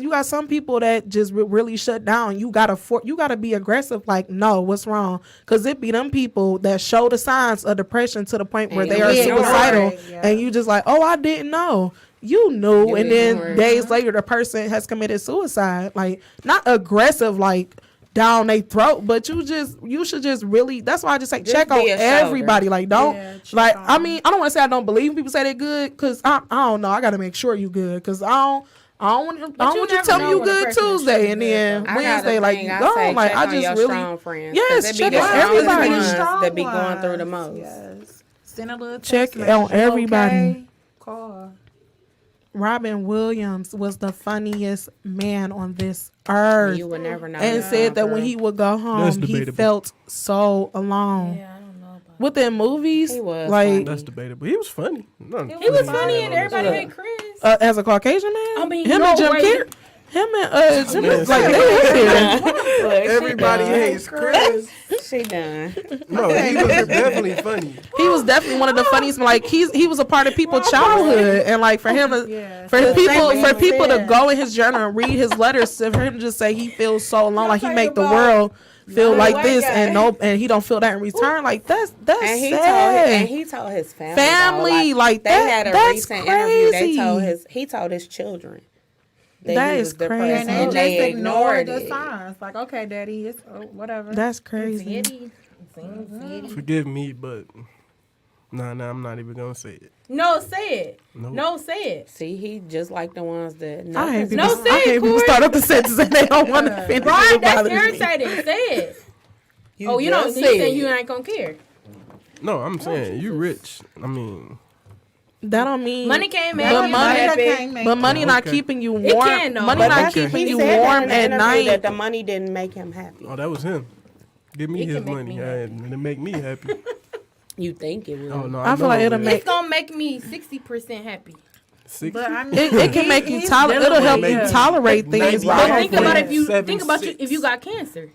got some people that just really shut down. You gotta be aggressive. Like, no, what's wrong? Because it be them people that show the signs of depression to the point where And they you are ignore it. suicidal, Yeah. and you just like, oh, I didn't know. You knew, You and then ignore it. days later, the person has committed suicide. Like, not aggressive, like down their throat, but you should just really. That's why I just say Just check on be a shoulder. everybody. Like, don't check like. on I mean, I don't want to say I don't believe when people say they're good, because I don't know. I got to make sure you good, because I I don't want you you to never tell me know you when a good person is Tuesday, truly and good, then though. I got a Wednesday, like thing, you I gone. say, Like check I on just your really, strong friends. yes, 'Cause it be check the on strongest everybody. ones Strong that be going through the ones, most. Yes. Send a little Check text message, on "You everybody." okay?" Call. Robin Williams was the funniest man on this earth, You would never know. and what's said that going when through. he would go That's home, he debatable. felt so alone. Yeah, I don't know about Within movies, He was like funny. That's debatable. He was funny. He was funny and everybody Yeah. hate Chris. as a Caucasian man, I mean, him no and Jim way. Carrey, him and Jim, Yes. like they hate him. Look, she Everybody done. hates Chris. She done. No, he was definitely funny. He was definitely one of the funniest. Like he was a part of people's childhood, and like for him, Yeah. for So people, thank for you. people to Yeah. go in his journal and read his letters, for him to just say he feels so alone, like he make the world feel like white this, guy. and he don't feel that in return. Like that's And he sad. told his family. Family, though, like they that- had a that's recent interview. crazy. He told his children That he is was depressed, crazy. And and they they just ignored ignored the it. signs. Like, okay, daddy, it's whatever. That's crazy. Yeti. Yeti. Forgive me, but nah, I'm not even gonna say it. No, say it. Nope. No, say it. See, he just like the ones that. I hate people. No, say I it, hate people Corey. start up the sentence and they don't want to finish. Right, It that's bothers me. irritating. Say it. You don't. just You said saying it. you ain't gonna care. No, I'm saying you rich. I mean, That don't mean Money can't make But you money- happy. But money not Okay. keeping you It warm. can, though. Money But not that's- keeping He you said that warm in the at interview night. that the money didn't make him happy. oh, that was him. Give me It his can make money me and it make me happy. You think it would? Oh no, I feel know like it it'll would. make- It's gonna make me 60% happy. 60? But I mean, It can make you he's tolerate. It'll help dealing you with- tolerate things. But But Like, think about if you 7'6". if you got cancer.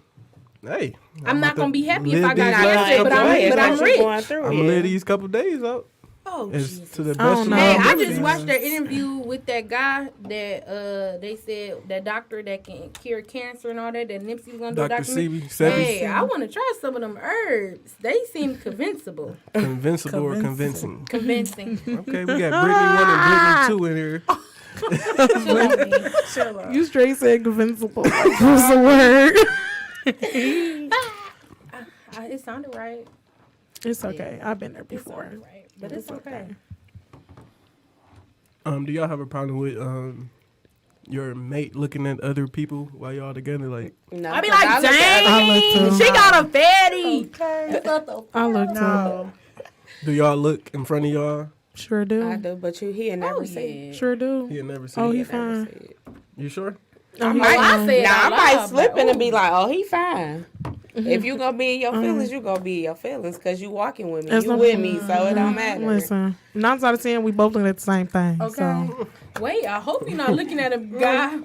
Hey, I'm not gonna be happy if live I got these last cancer, but couple I'm days but I'm out. rich. Going through I'm it. gonna live these couple days out. Oh, As Jesus. to the I best don't of know. my Hey, I ability. just watched that interview with that guy that they said that doctor that can cure cancer and all that. That Nipsey was gonna do a Dr. documentary. Sebi, Hey, I want to try some of them herbs. They seem convincible, convincible or convincing. convincing. Okay, we got Brittany 1 and Brittany 2 in here. Chill on me. Chill on. you straight said convincible. What's the word? It sounded right. It's okay. I've been there It before. sounded right, but it's okay. Do y'all have a problem with your mate looking at other people while y'all together? Like, No, I be 'cause like, look at other- I look dang, too. she got a fatty. I look No. do y'all look in front of y'all? Sure I do. do, but he'll never Oh, see. yeah. Sure do. He never see Oh, it. he He'll never fine. see it. You sure? Oh, he might- fine. say it Now I out might loud, slip but, in and ooh. be like, "Oh, he fine." If you gonna be in your feelings, you gonna be in your feelings because you walking with me, That's you not- with me, so it don't matter. Listen, 9 out of 10, we both looking at the same thing. Okay. So. Wait, I hope you're not looking at a guy.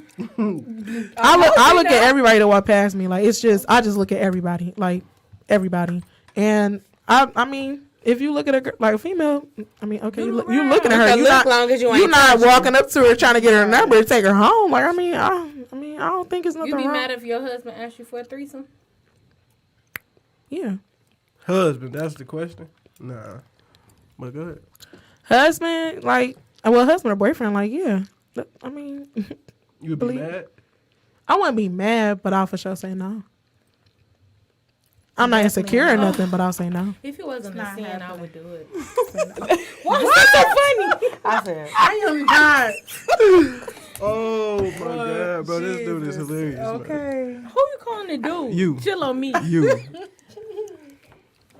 I look at everybody that walk past me. Like it's just I just look at everybody, like everybody. And I mean, if you look at a like a female, I mean, okay, you looking at her. Because You look not long as you you ain't not touching. walking up to her trying to get her number to take her home. Like I mean, I don't think it's nothing You be wrong. mad if your husband asked you for a threesome? Yeah, Husband, that's the question. Nah, but go ahead. husband, like husband or boyfriend, like yeah. I mean, You would be Believe- mad? I wouldn't be mad, but I'll for sure say no. I'm not insecure or nothing, but I'll say no. If it wasn't a not sin, I happening. would do it. What's so funny? I said, I am not. Oh my god, bro, this dude is hilarious. man. Okay. Who you calling the dude? You. Chill on me. You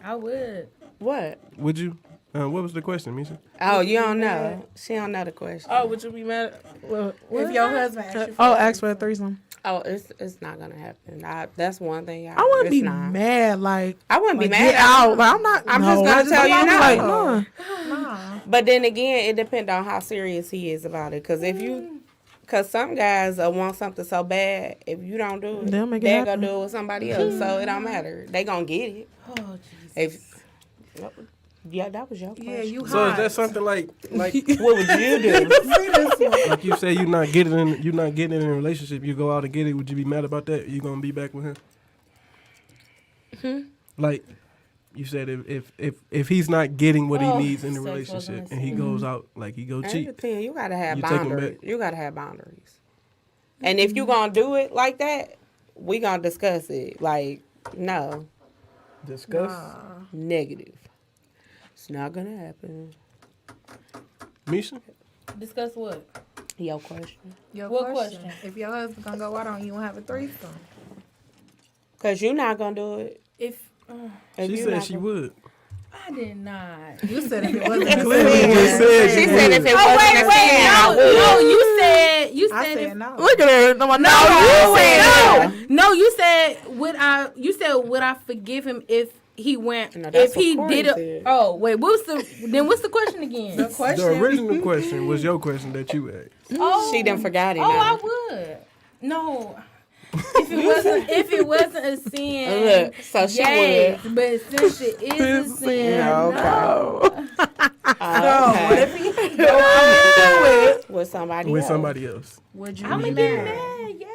I would. "What? would you? What was the question, Misha? Oh, you don't know? She don't know the question. Oh, would you be mad? Well, If your husband asks you for ask for a threesome. Oh, it's not gonna happen. That's one thing. I wouldn't it's be not. mad. Like I wouldn't be like, mad. get out. Like I'm not. I'm no, just gonna tell you I'll be no. like, nah. Nah. But then again, it depends on how serious he is about it. Cause some guys want something so bad, if you don't do it, They'll make it they're happen. gonna do it with somebody else. So it don't matter. They gonna get it. Oh, Jesus. If yeah, that was your question. Yeah, you So is hot. that something like What would you do? like you say you're not getting in a relationship, you go out and get it, would you be mad about that? You gonna be back with him? Like you said if he's not getting what he Oh, needs in the sex relationship wasn't and he goes out like he go It cheat. depends. You gotta have You take 'em boundaries. back. You gotta have boundaries. And if you gonna do it like that, we gonna discuss it. Like, no, Discuss. negative. It's not gonna happen. Misha? Discuss what? Your question. Your What question? If your husband gonna go out on you and have a threesome. Cause you're not gonna do it. If If She you said not she gonna- would. I did not. You said if it wasn't Clearly just said She you said if would. it wasn't a sin, I would. No, you I said said if, no. Look at her. No, you said no, you said would I forgive him if he went No, that's if he what Corey did it? said. Oh wait, what's the question again? The question. The original question was your question that you asked. Oh, She done forgot it Oh, now. I would. No. If it wasn't a sin, Look, so she yes, but since it is a sin, no. What if he go out with somebody With else? somebody else. Would you I'm be gonna get mad? mad, yes.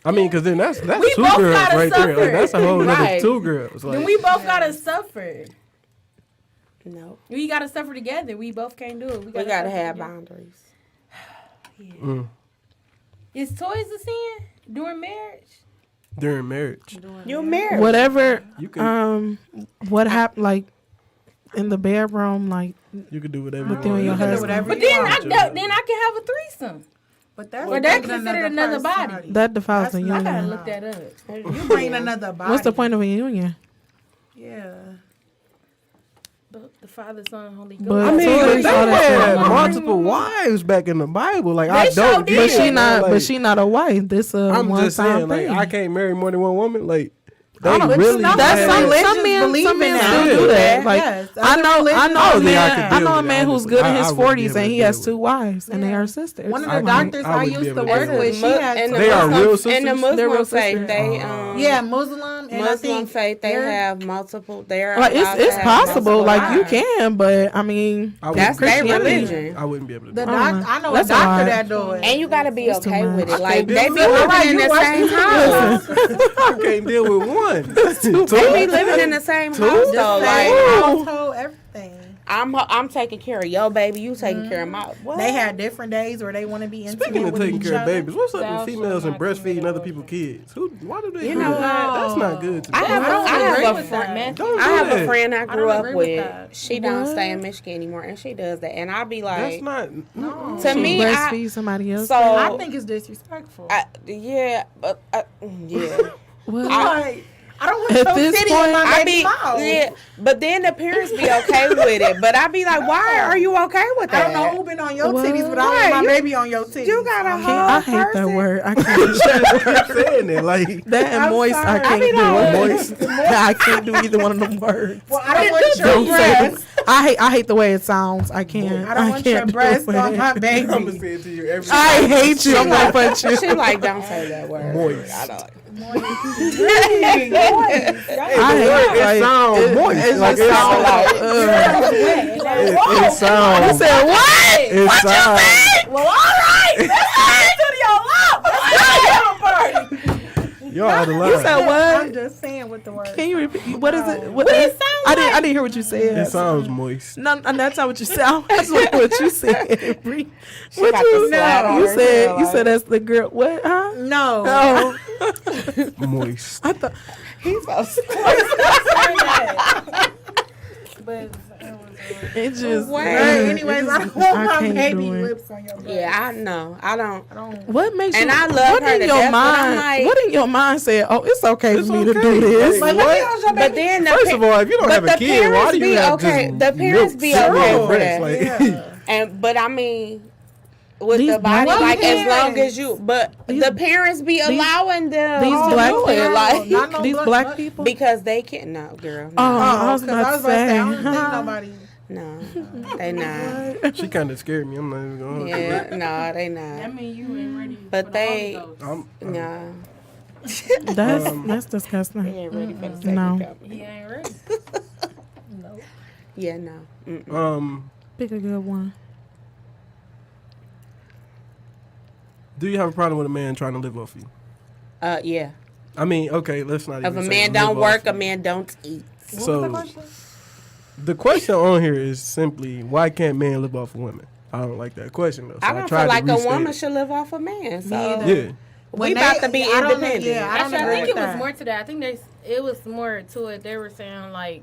I mean, because then that's We two both girls gotta right there. Like, suffer. that's a whole nother Right. two girls. Like, Then we both gotta suffer. No, We gotta suffer together. We both can't do it. we gotta suffer have together. boundaries. Is toys a sin during marriage? during marriage. You're married. Whatever. You can What happened? Like in the bedroom, like you can do whatever with you you and want. your You can do husband. whatever But you then want. then I can have a threesome. But that's Or that's bringing considered another person. body. That defiles the That's not- I gotta union. look that up. You bring another body. What's the point of a union? Yeah. The Father, Son, Holy Ghost. But I mean, Toys they all that had stuff. multiple wives back in the Bible. Like I They sure don't did. get But she it, not. like, But she not a wife. This a I'm one just time saying, like thing. I can't marry more than one woman. Like they I don't- really. no, That's have- some religions men. believe Some in men that. still do Yeah. that. Like Yes, I other know. I religions know I a don't think I could man. deal I know a with it, man who's honestly. good in I his wouldn't be 40s able and to he deal has with two it. wives and they are sisters. One of I the wouldn't- doctors I I wouldn't used be to able to work do it. with, she had And two. They are real sisters. In the They're real Muslim faith, sisters. they Yeah, Muslim. And I Muslim think faith they they're- have multiple. They're Like allowed to it's have possible. multiple Like you wives. can, but I mean, I That's wouldn't- their Christianity. religion. I wouldn't be able to. The do it. I know a That's a doctor lot. that do it. And you gotta be That's too okay much. with it. Like deal they with be that. living Right, in you the watch same the house. I can't deal with one. They be living in the same house though. Just Like like household, everything. I'm taking care of your baby. You taking care of my. What? They had different days where they want to be intimate Speaking of with taking each care of other. babies, what's up Thou with females shalt and not breastfeeding commit other people's adultery. kids? Why do they You do know that? what? That's not good to me. I have agree a with friend. that. Don't I do have that. a friend I grew don't up agree with with. that. She don't stay in Michigan anymore, and she does that. And I be That's like, not. to she me, breastfeed somebody else. so I think it's disrespectful. yeah, but yeah. Well, I don't want At no this titty point- in my I baby be mouth. yeah, but then the parents be okay with it. But I be like, why are you okay with I that? don't know who been on your Well, titties, but I right, want my you- baby on your titties. You got a whole I hate that person. word. I can't. Keep saying it like That and I'm moist, I sorry. can't I be do like- it. Moist, I can't do either one of them words. Well, I don't want your Don't say breast. it. I hate the way it sounds. I can't. I don't want can't your do breast it. on my I'm baby. gonna say it to you every I hate you. I'm gonna punch you. She like, don't say that word. Moist. I don't. I It hate sounds moist. It Like, just sounds like. it I sounds. said what? It sounds. Well, all right. Let's to your Y'all out of line. You said I'm what? just saying what the word. Can you repeat? What is it? What it sound I didn't hear what you It said. sounds moist. No, that's not what you said. That's what you said. Bree. What got you the slap on You her said tail, you like- said that's the girl. What? Huh? No. Oh, Moist. I thought. He's so But It just. Wait. Right, anyways, I don't want my can't baby do it. lips on your breast. Yeah, I know. I don't. What makes And you? I love what her in to your death, but I'm mind? like- What in your mind said? Oh, it's okay It's for me to okay. do this. Like, Let me what? on your But baby. then the First of all, if you don't but have a the kid, why parents do you be have okay. just The parents milk be sitting on okay your with breast? that. Like, And but I mean, with These the body, black like as parents. long as you, but the parents be allowing them these to black do it, parents- like Not no These blood- black blood- people. because they can't. No, girl, Oh, no, I was 'cause about to say. I don't think nobody. no, they not. she kind of scared me. I'm not even going. Yeah, no, they I not. mean, you ain't ready. But for they- the Holy Ghost. No, That's he disgusting. ain't ready for the second No. coming. He ain't ready. Yeah, no. Mm-mm. Pick a good one. Do you have a problem with a man trying to live off you? Yeah. I mean, okay, let's not. If even a say man live don't off work, you. a man don't eat. So the question on here is simply, why can't men live off of women? I don't like that question though. So I don't tried feel to like a restate woman it. should live off a man. So either. Yeah. we When about they- to be I don't know, independent. yeah, I don't Actually, I agree think with it was that. more to that. I think it was more to it. They were saying like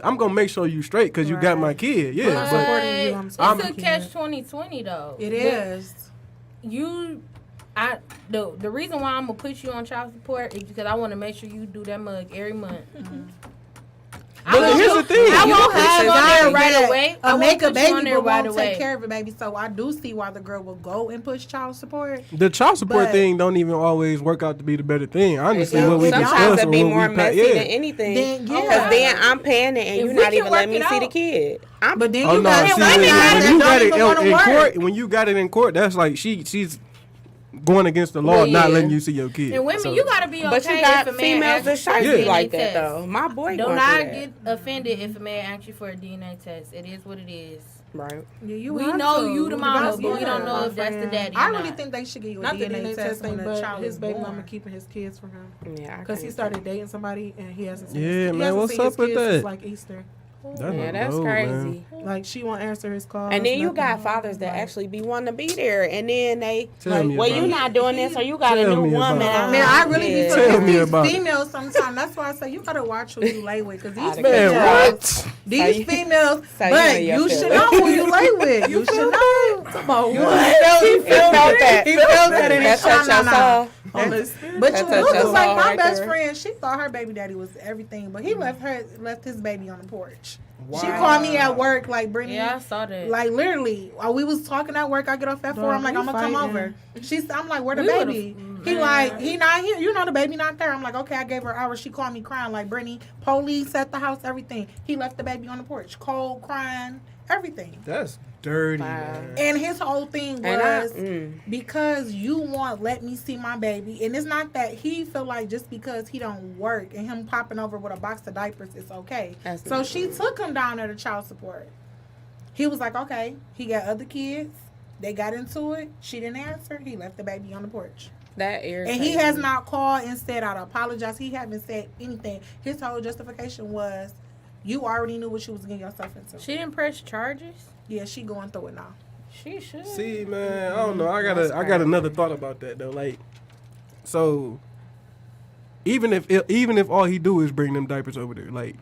I'm gonna make sure you straight because you got my kid. Yeah, I'm but supporting you. I'm It's supporting a you. catch 2020 though. It is. The reason why I'm gonna put you on child support is because I want to make sure you do that mug every month. But here's the thing. I you won't don't- have on there Desire right that away. I won't make a put you baby on there but right won't away. take care of a baby. So I do see why the girl will go and push child support. The child support But- thing don't even always work out to be the better thing. Honestly, what we Sometimes discussed it be or what more we messy yeah. than anything. Then, yeah. Because then I'm paying it and If you're we not can even letting work me it see the out. kid. But then Oh you no! got See, women when that you got don't it even wanna in work. court, when you got it in court, that's like she's going against the law, Well, not yeah. letting you see your kid. And women, So- you gotta be okay But you got if a man females that asks for a shy Yeah. like DNA that test. though. My boy Do going not through that. get offended if a man asks you for a DNA test. It is what it is. Right. Yeah, you We have know to. you the mama, That's- but we don't know yeah. if that's the daddy. I or really not. think they should get you a Not the DNA test when thing, the but child his is baby born. mama keeping his kids from him Yeah. because he started dating somebody and he hasn't seen Yeah, his, he man, hasn't what's seen up his with kids that? since, like Easter. Yeah, that's low, crazy. man. Like she won't answer his calls. And then you nothing. got fathers that Like, actually be wanting to be there, and then they Tell me well, about you it. not doing this, or you got a Tell new me about woman. it. out Man, I really be here. Tell forgetting me these about it. females sometimes. That's why I say you gotta watch who you lay with, because these Outta Man, females, what? these you- females, so you but in your you should feelings. know who you lay with. You should know. Come on, You what? He felt that. He felt that in That his touched your soul. On the spirit. But That you touched look your was like soul my right best there. friend. She thought her baby daddy was everything, but he left his baby on the porch. She Wow. called me at work like, Brittany, Yeah, I saw that. like literally, while we was talking at work, I get off at 4. I'm like, we I'm gonna come fighting. over. I'm like, where the We would've- baby? He like, he not here. You know the baby not there. I'm like, okay. I gave her hours. She called me crying like, Brittany, police at the house, everything. He left the baby on the porch, cold, crying, everything. That's dirty, Wow. man. And his whole thing And I- was because you won't let me see my baby. And it's not that he feel like just because he don't work and him popping over with a box of diapers, it's okay. That's So not she took him down there to child support. He was like, okay. He got other kids. They got into it. She didn't answer. He left the baby on the porch. That irritates And he has me. not called and said, I'd apologize. He haven't said anything. His whole justification was, you already knew what you was getting yourself into. She didn't press charges. Yeah, she going through it now. She should. See, man, I don't know. I got another thought about that though. Like, so even if all he do is bring them diapers over there, like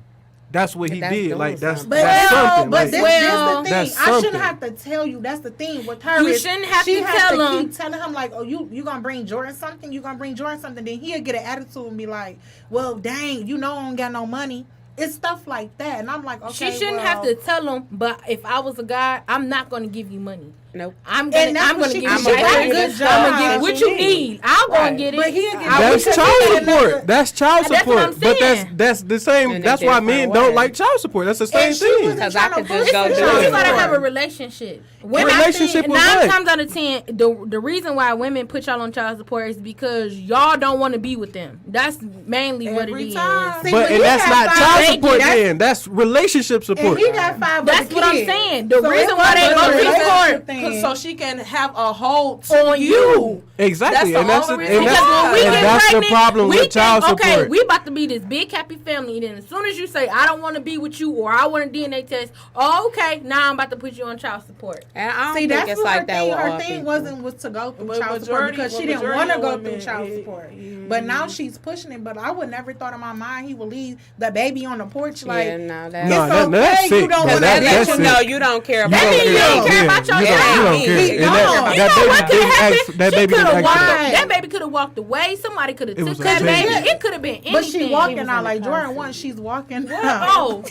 that's what he That's did. doing Like that's something. that's something. But Like, this Well, is the that's thing. I shouldn't something. have to tell you. That's the thing with her. You is shouldn't have she to has tell to him. keep telling him like, oh, you gonna bring Jordan something? You gonna bring Jordan something? Then he'll get an attitude and be like, well, dang, you know I don't got no money. It's stuff like that, and I'm like, okay, She shouldn't have to tell him. But if I was a guy, I'm not going to give you money. Nope. I'm And gonna, that's I'm what gonna she give can you do. diapers. She did a good I'm gonna job. get what you need. I'll go and get it. But he'll get I That's wish I child could- support. That's child That's what I'm support. But saying. that's the same. In a That's why different men way. don't like child support. That's the same And she thing. was- Because I could just go do Listen, You Child gotta it. have a relationship. Women, Relationship with nine what? times out of 10, the reason why women put y'all on child support is because y'all don't want to be with them. That's mainly what it Every is. time. See, But when and he that's got not five child babies, support. that's- Then that's relationship And support. he got 5 That's other what I'm kids. saying. The So reason it why they wasn't go a to relationship court thing. So she can have a hold on you. Exactly, That's and the that's only and reason. that's, Because when we and get that's the pregnant, problem we with child think, support. okay, we about to be this big happy family, and then as soon as you say I don't want to be with you or I want a DNA test, oh, okay, now I'm about to put you on child support. And I don't See, think that's it's what like her that thing. with Her all thing people. was to go through But child support majority- because she well, didn't majority want to of go women, through child it- support. But now she's pushing it. But I would never thought in my mind he would leave the baby on the porch like. Yeah, no, No, that's that's okay, sick. you don't bro. wanna that be lets that's you sick. know you don't care You about don't means you care. don't care about your You don't family. care. He And don't. that You know baby what could didn't happen? ask. That She baby could didn't have ask for that. walked. That baby could have walked away. Somebody could have It took was that a baby. baby. It could have been anything. But she walking was out in like the Jordan car once she's walking. Oh,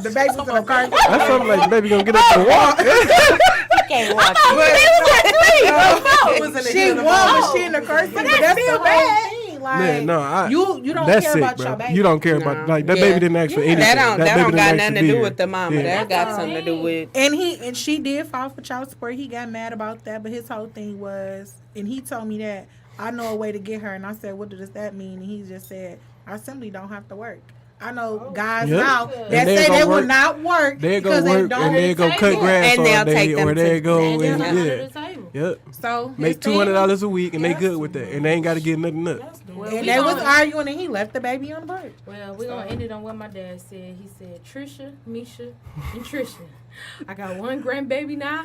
the baby's in the car. That's something like the baby gonna get up and walk. can't watch oh, it. they was at 3. It was in the She head won, of my- but she in the car seat. But that's that's the still whole bad. thing. Like, Man, no, you don't that's care sick, about bro. your baby. You don't care about No. like that Yeah. baby didn't ask for Yeah. anything. That don't baby got didn't ask nothing to be do here. with the mama. Yeah. That got That's something to do with. And she did file for child support. He got mad about that, but his whole thing was, and he told me that I know a way to get her, and I said, what does that mean? And he just said, I simply don't have to work. I know guys Yep. now And that they say gonna they will work. not work They go because they work don't. and they go cut grass And all they'll day, take them or they to- go And and then under yeah, the table. yep. So Make his thing- $200 a week and they Yes. good with that, and they ain't got to get nothing up. Well, And we they was gonna- arguing, and he left the baby on the bird. Well, we're going to end it on what my dad said. He said, Trisha, Misha, and Trisha. I got one grandbaby now.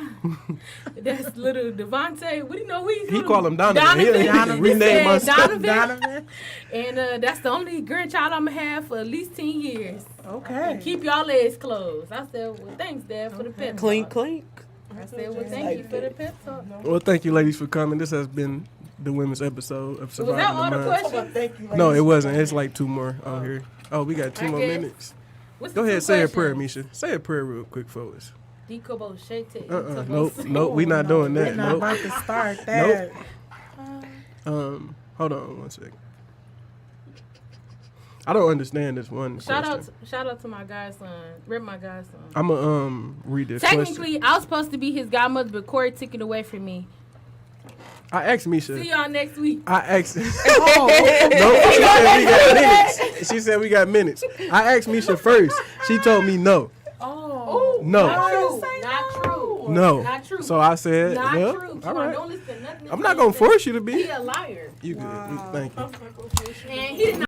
That's little Devontae. What do you know? He call him Donovan. He Donovan. rename my He said son. Donovan. And that's the only grandchild I'm going to have for at least 10 years. Okay. Keep y'all legs closed. I said, well, thanks, Dad, for the pep Clink, talk. clink. I said, well, thank you for the pep talk. Well, thank you, ladies, for coming. This has been the women's episode of Was Surviving that all the the Mind. questions? Thank you. No, it wasn't. It's like 2 more out here. Oh, we got 2 I more guess. minutes. What's Go the ahead, two say a prayer, questions? Misha. Say a prayer real quick for us. Dikobo Shete. Nope, we not doing We're that. not Nope. about to start that. Hold on one second. I don't understand this one Shout question. out to my godson. Rip my godson. I'm gonna read this question. Technically, I was supposed to be his godmother, but Corey took it away from me. I asked Misha. See y'all next week. I asked. No, she said we got minutes. She said we got minutes. I asked Misha first. She told me no. Oh, No. Not true. No. Not true. So I said, Not well, true. all right. Don't listen to nothing. I'm not gonna force you to He be. a liar. You good? Thank you. And he did not.